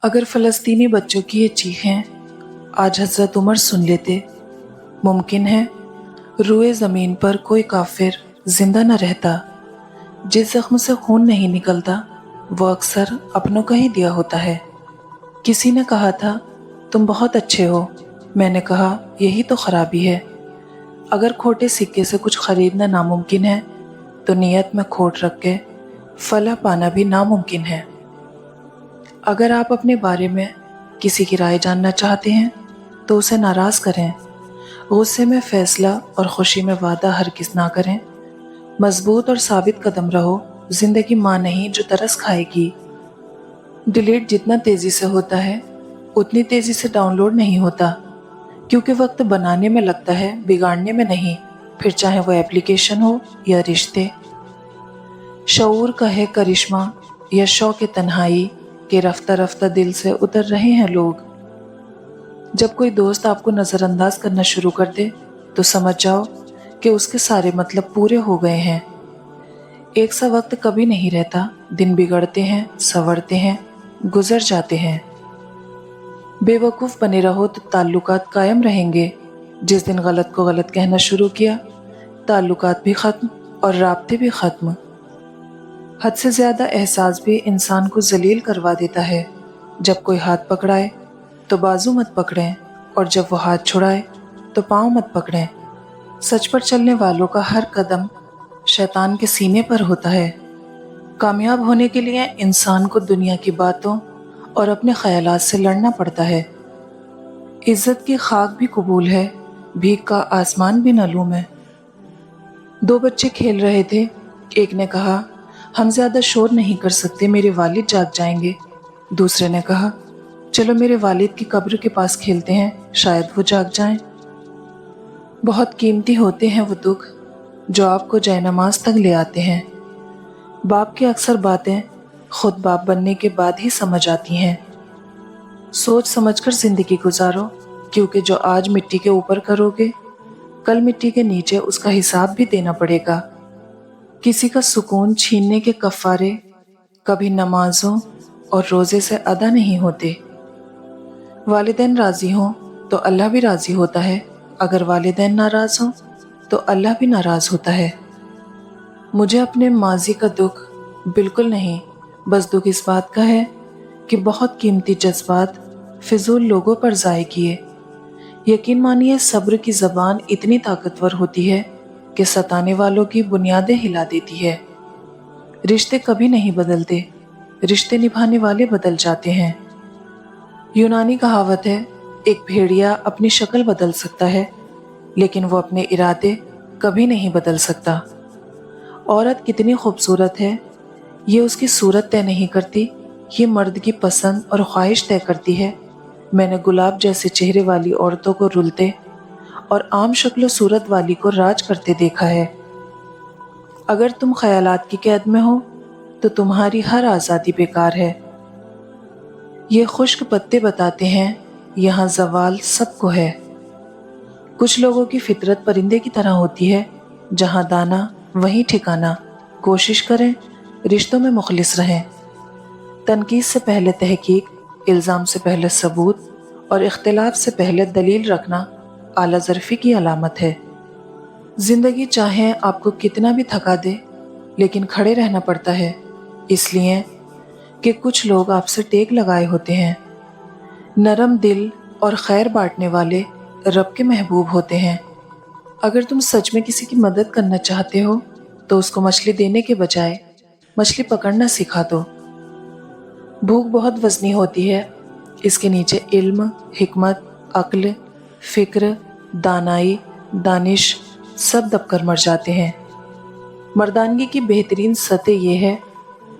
اگر فلسطینی بچوں کی یہ چیخیں آج حضرت عمر سن لیتے، ممکن ہے روئے زمین پر کوئی کافر زندہ نہ رہتا۔ جس زخم سے خون نہیں نکلتا وہ اکثر اپنوں کا ہی دیا ہوتا ہے۔ کسی نے کہا تھا تم بہت اچھے ہو، میں نے کہا یہی تو خرابی ہے۔ اگر کھوٹے سکے سے کچھ خریدنا ناممکن ہے تو نیت میں کھوٹ رکھ کے فلاح پانا بھی ناممکن ہے۔ اگر آپ اپنے بارے میں کسی کی رائے جاننا چاہتے ہیں تو اسے ناراض کریں، غصے میں فیصلہ اور خوشی میں وعدہ ہرگز نہ کریں۔ مضبوط اور ثابت قدم رہو، زندگی ماں نہیں جو ترس کھائے گی۔ ڈیلیٹ جتنا تیزی سے ہوتا ہے اتنی تیزی سے ڈاؤن لوڈ نہیں ہوتا، کیونکہ وقت بنانے میں لگتا ہے، بگاڑنے میں نہیں، پھر چاہے وہ ایپلیکیشن ہو یا رشتے۔ شعور کا ہے کرشمہ یا شوق تنہائی کہ رفتہ رفتہ دل سے اتر رہے ہیں لوگ۔ جب کوئی دوست آپ کو نظر انداز کرنا شروع کر دے تو سمجھ جاؤ کہ اس کے سارے مطلب پورے ہو گئے ہیں۔ ایک سا وقت کبھی نہیں رہتا، دن بگڑتے ہیں، سنورتے ہیں، گزر جاتے ہیں۔ بے وقوف بنے رہو تو تعلقات قائم رہیں گے۔ جس دن غلط کو غلط کہنا شروع کیا، تعلقات بھی ختم اور رابطے بھی ختم۔ حد سے زیادہ احساس بھی انسان کو ذلیل کروا دیتا ہے۔ جب کوئی ہاتھ پکڑائے تو بازو مت پکڑیں، اور جب وہ ہاتھ چھڑائے تو پاؤں مت پکڑیں۔ سچ پر چلنے والوں کا ہر قدم شیطان کے سینے پر ہوتا ہے۔ کامیاب ہونے کے لیے انسان کو دنیا کی باتوں اور اپنے خیالات سے لڑنا پڑتا ہے۔ عزت کی خاک بھی قبول ہے، بھیک کا آسمان بھی معلوم ہے۔ دو بچے کھیل رہے تھے، ایک نے کہا ہم زیادہ شور نہیں کر سکتے، میرے والد جاگ جائیں گے۔ دوسرے نے کہا چلو میرے والد کی قبر کے پاس کھیلتے ہیں، شاید وہ جاگ جائیں۔ بہت قیمتی ہوتے ہیں وہ دکھ جو آپ کو جائے نماز تک لے آتے ہیں۔ باپ کی اکثر باتیں خود باپ بننے کے بعد ہی سمجھ آتی ہیں۔ سوچ سمجھ کر زندگی گزارو، کیونکہ جو آج مٹی کے اوپر کرو گے کل مٹی کے نیچے اس کا حساب بھی دینا پڑے گا۔ کسی کا سکون چھیننے کے کفارے کبھی نمازوں اور روزے سے ادا نہیں ہوتے۔ والدین راضی ہوں تو اللہ بھی راضی ہوتا ہے، اگر والدین ناراض ہوں تو اللہ بھی ناراض ہوتا ہے۔ مجھے اپنے ماضی کا دکھ بالکل نہیں، بس دکھ اس بات کا ہے کہ بہت قیمتی جذبات فضول لوگوں پر ضائع کیے۔ یقین مانیے صبر کی زبان اتنی طاقتور ہوتی ہے کہ ستانے والوں کی بنیادیں ہلا دیتی ہے۔ رشتے کبھی نہیں بدلتے، رشتے نبھانے والے بدل جاتے ہیں۔ یونانی کہاوت ہے ایک بھیڑیا اپنی شکل بدل سکتا ہے لیکن وہ اپنے ارادے کبھی نہیں بدل سکتا۔ عورت کتنی خوبصورت ہے یہ اس کی صورت طے نہیں کرتی، یہ مرد کی پسند اور خواہش طے کرتی ہے۔ میں نے گلاب جیسے چہرے والی عورتوں کو رلتے اور عام شکل و صورت والی کو راج کرتے دیکھا ہے۔ اگر تم خیالات کی قید میں ہو تو تمہاری ہر آزادی بیکار ہے۔ یہ خشک پتے بتاتے ہیں یہاں زوال سب کو ہے۔ کچھ لوگوں کی فطرت پرندے کی طرح ہوتی ہے، جہاں دانا وہیں ٹھکانا۔ کوشش کریں رشتوں میں مخلص رہیں۔ تنقید سے پہلے تحقیق، الزام سے پہلے ثبوت اور اختلاف سے پہلے دلیل رکھنا اعلیٰ ظرفی کی علامت ہے۔ زندگی چاہے آپ کو کتنا بھی تھکا دے لیکن کھڑے رہنا پڑتا ہے، اس لیے کہ کچھ لوگ آپ سے ٹیک لگائے ہوتے ہیں۔ نرم دل اور خیر بانٹنے والے رب کے محبوب ہوتے ہیں۔ اگر تم سچ میں کسی کی مدد کرنا چاہتے ہو تو اس کو مچھلی دینے کے بجائے مچھلی پکڑنا سکھا دو۔ بھوک بہت وزنی ہوتی ہے، اس کے نیچے علم، حکمت، عقل، فکر، دانائی، دانش سب دب کر مر جاتے ہیں۔ مردانگی کی بہترین سطح یہ ہے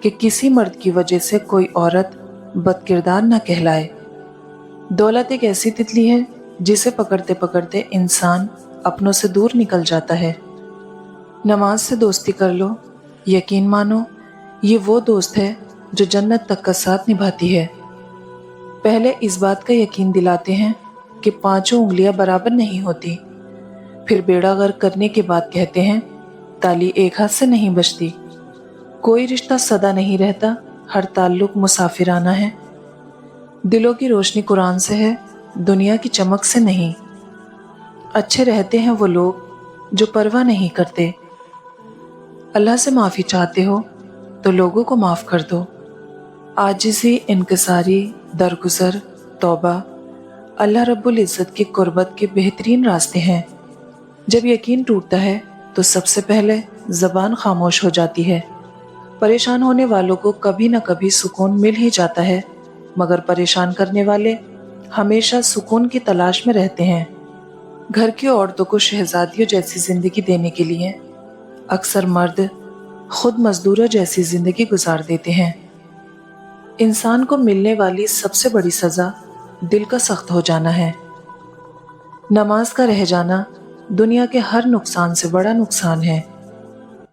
کہ کسی مرد کی وجہ سے کوئی عورت بد کردار نہ کہلائے۔ دولت ایک ایسی تتلی ہے جسے پکڑتے پکڑتے انسان اپنوں سے دور نکل جاتا ہے۔ نماز سے دوستی کر لو، یقین مانو یہ وہ دوست ہے جو جنت تک کا ساتھ نبھاتی ہے۔ پہلے اس بات کا یقین دلاتے ہیں کہ پانچوں انگلیاں برابر نہیں ہوتی، پھر بیڑا غرق کرنے کے بعد کہتے ہیں تالی ایک ہاتھ سے نہیں بجتی۔ کوئی رشتہ سدا نہیں رہتا، ہر تعلق مسافرانہ ہے۔ دلوں کی روشنی قرآن سے ہے، دنیا کی چمک سے نہیں۔ اچھے رہتے ہیں وہ لوگ جو پرواہ نہیں کرتے۔ اللہ سے معافی چاہتے ہو تو لوگوں کو معاف کر دو۔ عاجزی، انکساری، درگزر، توبہ اللہ رب العزت کی قربت کے بہترین راستے ہیں۔ جب یقین ٹوٹتا ہے تو سب سے پہلے زبان خاموش ہو جاتی ہے۔ پریشان ہونے والوں کو کبھی نہ کبھی سکون مل ہی جاتا ہے، مگر پریشان کرنے والے ہمیشہ سکون کی تلاش میں رہتے ہیں۔ گھر کی عورتوں کو شہزادیوں جیسی زندگی دینے کے لیے اکثر مرد خود مزدوروں جیسی زندگی گزار دیتے ہیں۔ انسان کو ملنے والی سب سے بڑی سزا دل کا سخت ہو جانا ہے۔ نماز کا رہ جانا دنیا کے ہر نقصان سے بڑا نقصان ہے۔